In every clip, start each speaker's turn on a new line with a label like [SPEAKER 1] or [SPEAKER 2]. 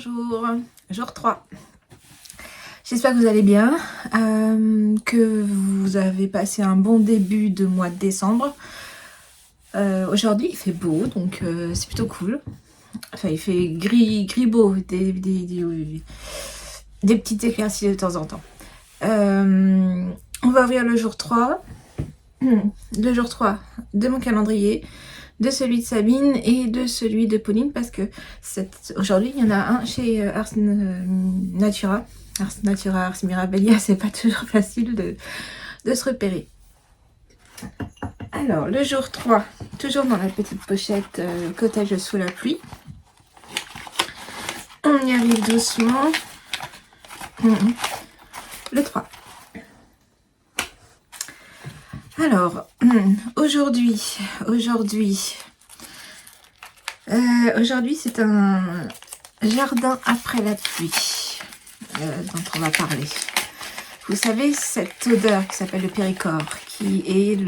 [SPEAKER 1] Bonjour, jour 3. J'espère que vous allez bien, que vous avez passé un bon début de mois de décembre. Aujourd'hui il fait beau, donc c'est plutôt cool. Enfin il fait gris beau, des petites éclaircies de temps en temps. On va ouvrir le jour 3. Le jour 3 de mon calendrier, de celui de Sabine et de celui de Pauline, parce que aujourd'hui il y en a un chez Ars Natura. Ars Natura, Ars Mirabilia, c'est pas toujours facile de se repérer. Alors, le jour 3, toujours dans la petite pochette cottage sous la pluie. On y arrive doucement. Le 3. Alors, aujourd'hui c'est un jardin après la pluie dont on va parler. Vous savez, cette odeur qui s'appelle le péricor, qui est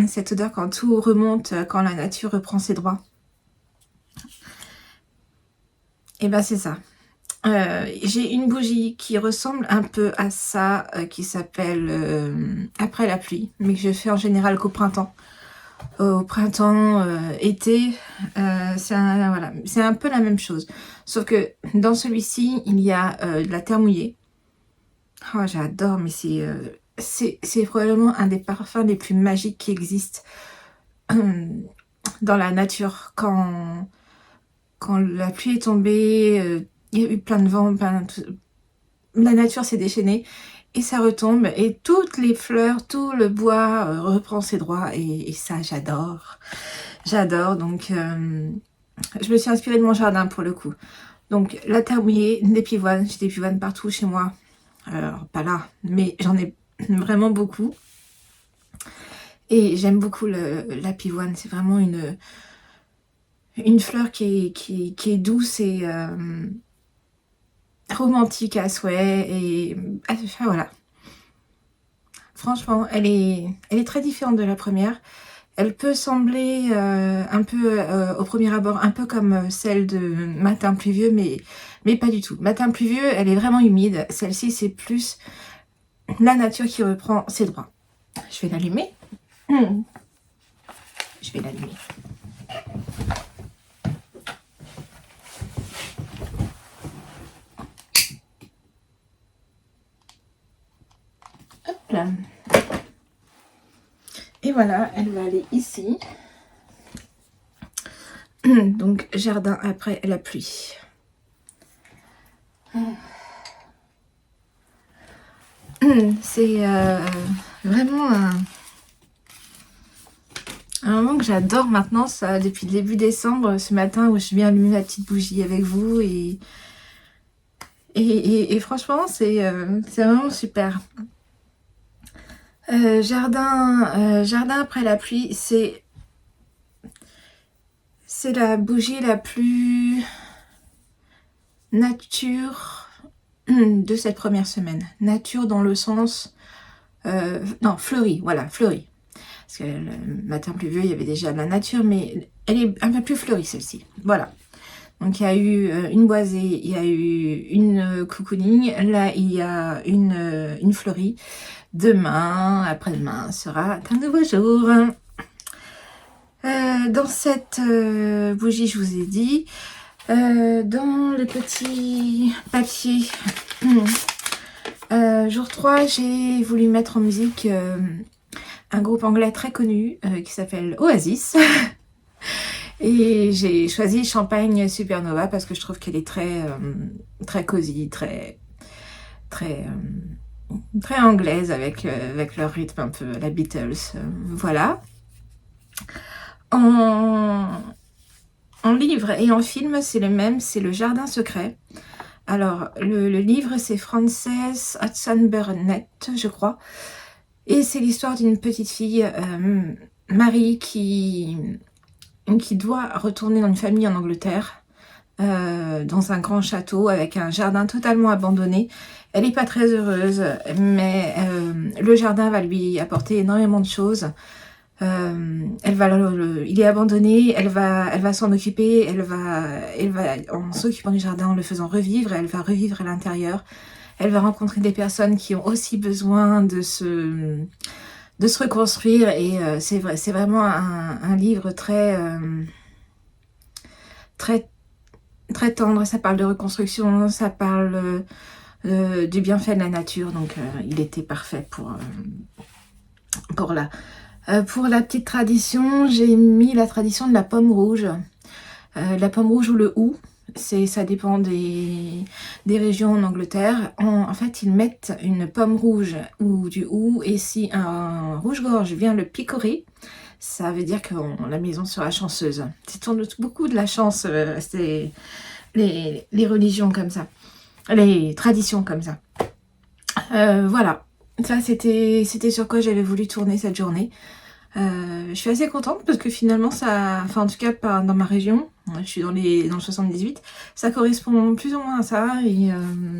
[SPEAKER 1] cette odeur quand tout remonte, quand la nature reprend ses droits. Et ben c'est ça. J'ai une bougie qui ressemble un peu à ça, qui s'appelle après la pluie, mais que je fais en général qu'au printemps. Au printemps, été, c'est un peu la même chose. Sauf que dans celui-ci, il y a de la terre mouillée. Oh, j'adore, mais c'est probablement un des parfums les plus magiques qui existent dans la nature. Quand la pluie est tombée, il y a eu plein de vent, la nature s'est déchaînée et ça retombe et toutes les fleurs, tout le bois reprend ses droits et ça j'adore. J'adore, donc je me suis inspirée de mon jardin pour le coup. Donc la terre mouillée, des pivoines, j'ai des pivoines partout chez moi. Alors pas là, mais j'en ai vraiment beaucoup. Et j'aime beaucoup la pivoine, c'est vraiment une fleur qui est douce et romantique à souhait, et enfin, voilà. Franchement, elle est très différente de la première. Elle peut sembler un peu au premier abord un peu comme celle de Matin pluvieux, mais pas du tout. Matin pluvieux, elle est vraiment humide. Celle-ci, c'est plus la nature qui reprend ses droits. Je vais l'allumer. Je vais l'allumer. Hop là. Et voilà, elle va aller ici. Donc, jardin après la pluie. C'est vraiment un moment que j'adore maintenant, ça, depuis le début décembre, ce matin où je viens allumer ma petite bougie avec vous. Et franchement, c'est vraiment super. Jardin après la pluie, c'est la bougie la plus nature de cette première semaine. Nature dans le sens non, fleurie, voilà, fleurie. Parce que le matin pluvieux, il y avait déjà de la nature, mais elle est un peu plus fleurie celle-ci. Voilà. Donc il y a eu une boisée, il y a eu une cocooning, là il y a une fleurie. Demain, après-demain sera un nouveau jour. Dans cette bougie, je vous ai dit, dans le petit papier, jour 3, j'ai voulu mettre en musique un groupe anglais très connu qui s'appelle Oasis. Et j'ai choisi Champagne Supernova parce que je trouve qu'elle est très cosy, très anglaise avec leur rythme un peu la Beatles. Voilà. En livre et en film, c'est le même, c'est Le Jardin Secret. Alors, le livre, c'est Frances Hodgson Burnett, je crois. Et c'est l'histoire d'une petite fille, Marie, qui doit retourner dans une famille en Angleterre, dans un grand château avec un jardin totalement abandonné. Elle n'est pas très heureuse, mais le jardin va lui apporter énormément de choses. il est abandonné, elle va s'en occuper, elle va, en s'occupant du jardin, en le faisant revivre, elle va revivre à l'intérieur. Elle va rencontrer des personnes qui ont aussi besoin de se reconstruire. Et c'est vraiment un livre très, très tendre. Ça parle de reconstruction, ça parle du bienfait de la nature. Donc il était parfait pour là. Pour la petite tradition, j'ai mis la tradition de la pomme rouge. La pomme rouge ou le hou, ça dépend des régions en Angleterre. En fait, ils mettent une pomme rouge ou du hou, et si un rouge-gorge vient le picorer, ça veut dire que la maison sera chanceuse. C'est beaucoup de la chance, c'est les religions comme ça, les traditions comme ça. Voilà, ça c'était sur quoi j'avais voulu tourner cette journée. Je suis assez contente parce que finalement ça, enfin en tout cas dans ma région, je suis dans le 78, ça correspond plus ou moins à ça, et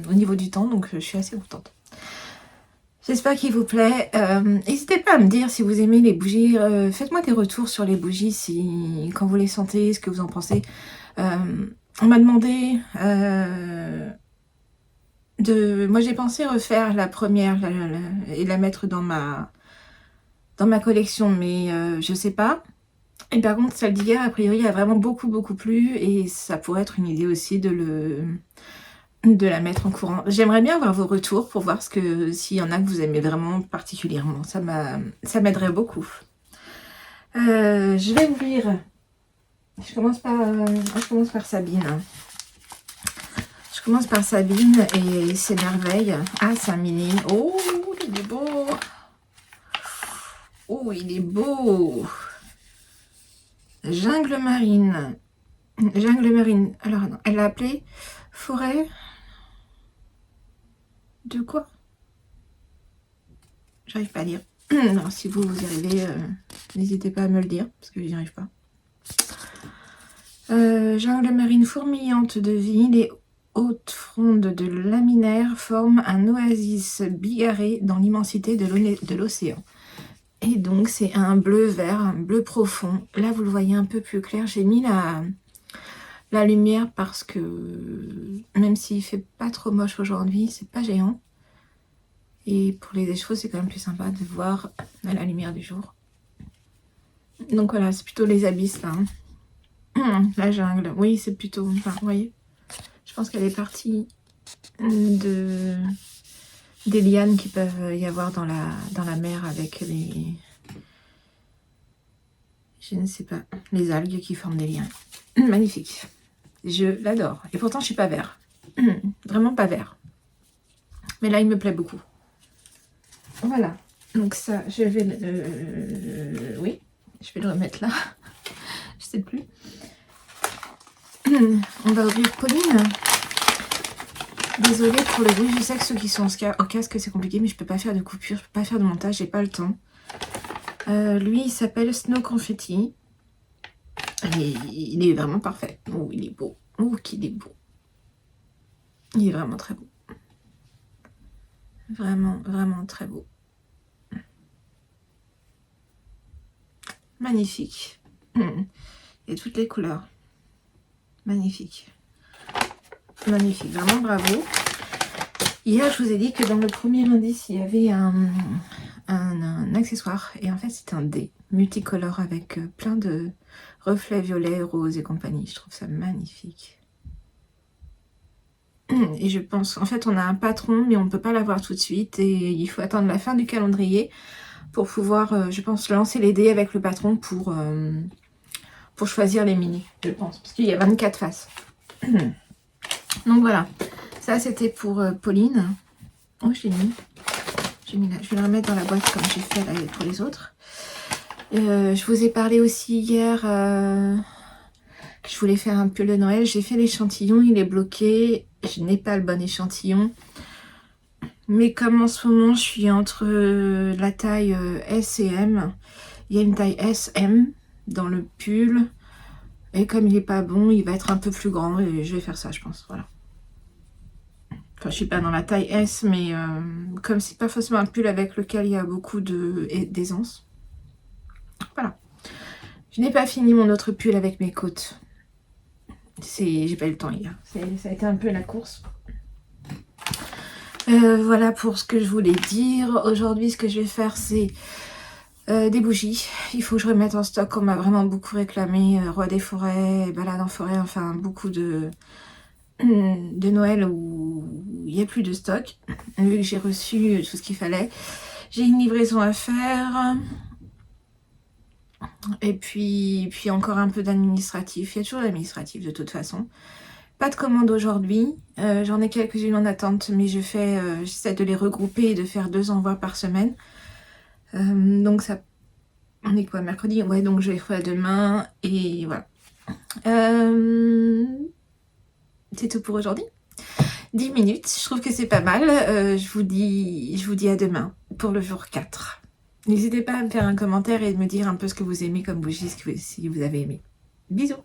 [SPEAKER 1] au niveau du temps, donc je suis assez contente. J'espère qu'il vous plaît. N'hésitez pas à me dire si vous aimez les bougies. Faites-moi des retours sur les bougies, quand vous les sentez, ce que vous en pensez. On m'a demandé moi j'ai pensé refaire la première et la mettre dans ma collection, mais je sais pas. Et par contre, celle d'hier, a priori, a vraiment beaucoup plu, et ça pourrait être une idée aussi de la mettre en courant. J'aimerais bien avoir vos retours pour voir s'il y en a que vous aimez vraiment particulièrement. Ça m'aiderait beaucoup. Je vais ouvrir. Je commence par Sabine. Je commence par Sabine et ses merveilles. Ah, c'est un mini. Oh, il est beau. Oh, il est beau. Jungle marine. Jungle marine. Alors, non, elle l'a appelé forêt de quoi? J'arrive pas à lire. Alors, si vous y arrivez, n'hésitez pas à me le dire, parce que j'y arrive pas. Jungle marine fourmillante de vie, les hautes frondes de laminaire forment un oasis bigarré dans l'immensité de l'océan. Et donc, c'est un bleu vert, un bleu profond. Là, vous le voyez un peu plus clair. J'ai mis la lumière parce que, même s'il fait pas trop moche aujourd'hui, c'est pas géant. Et pour les échevaux, c'est quand même plus sympa de voir à la lumière du jour. Donc voilà, c'est plutôt les abysses là. La jungle, oui, c'est plutôt... Enfin, vous voyez, je pense qu'elle est partie des lianes qui peuvent y avoir dans la mer avec les... Je ne sais pas, les algues qui forment des liens. Magnifique. Je l'adore. Et pourtant, je suis pas vert. Vraiment pas vert. Mais là, il me plaît beaucoup. Voilà. Donc ça, je vais oui, je vais le remettre là. Je sais plus. On va ouvrir Pauline. Désolée pour le bruit. Je sais que ceux qui sont au casque, c'est compliqué, mais je peux pas faire de coupure, je peux pas faire de montage, j'ai pas le temps. Lui, il s'appelle Snow Confetti. Il est vraiment parfait. Oh, il est beau. Oh, qu'il est beau. Il est vraiment très beau. Vraiment, vraiment très beau. Magnifique. Et toutes les couleurs. Magnifique. Magnifique. Vraiment bravo. Hier, je vous ai dit que dans le premier indice, il y avait un accessoire. Et en fait, c'est un dé multicolore avec plein de reflets violets, roses et compagnie. Je trouve ça magnifique. Et je pense, en fait, on a un patron, mais on ne peut pas l'avoir tout de suite. Et il faut attendre la fin du calendrier pour pouvoir, je pense, lancer les dés avec le patron pour choisir les mini, je pense. Parce qu'il y a 24 faces. Donc voilà. Ça, c'était pour Pauline. Oh, je l'ai mis. Je vais le remettre dans la boîte comme j'ai fait là, pour les autres. Je vous ai parlé aussi hier que je voulais faire un pull de Noël. J'ai fait l'échantillon, il est bloqué. Je n'ai pas le bon échantillon. Mais comme en ce moment, je suis entre la taille S et M, il y a une taille SM dans le pull. Et comme il n'est pas bon, il va être un peu plus grand. Et je vais faire ça, je pense. Voilà. Enfin, je suis pas dans la taille S, mais comme c'est pas forcément un pull avec lequel il y a beaucoup d'aisance, Voilà. Je n'ai pas fini mon autre pull avec mes côtes. J'ai pas eu le temps hier. Ça a été un peu la course. Voilà pour ce que je voulais dire. Aujourd'hui, ce que je vais faire, c'est des bougies. Il faut que je remette en stock. On m'a vraiment beaucoup réclamé. Roi des forêts, balade en forêt, enfin beaucoup de Noël où il n'y a plus de stock. Vu que j'ai reçu tout ce qu'il fallait. J'ai une livraison à faire. Et puis encore un peu d'administratif. Il y a toujours l'administratif de toute façon. Pas de commande aujourd'hui. J'en ai quelques-unes en attente, mais j'essaie de les regrouper et de faire 2 envois par semaine. Donc ça... On est quoi, mercredi? Ouais, donc je les ferai demain. Et voilà. C'est tout pour aujourd'hui. 10 minutes, je trouve que c'est pas mal. Je vous dis à demain pour le jour 4. N'hésitez pas à me faire un commentaire et de me dire un peu ce que vous aimez comme bougie, si vous avez aimé. Bisous!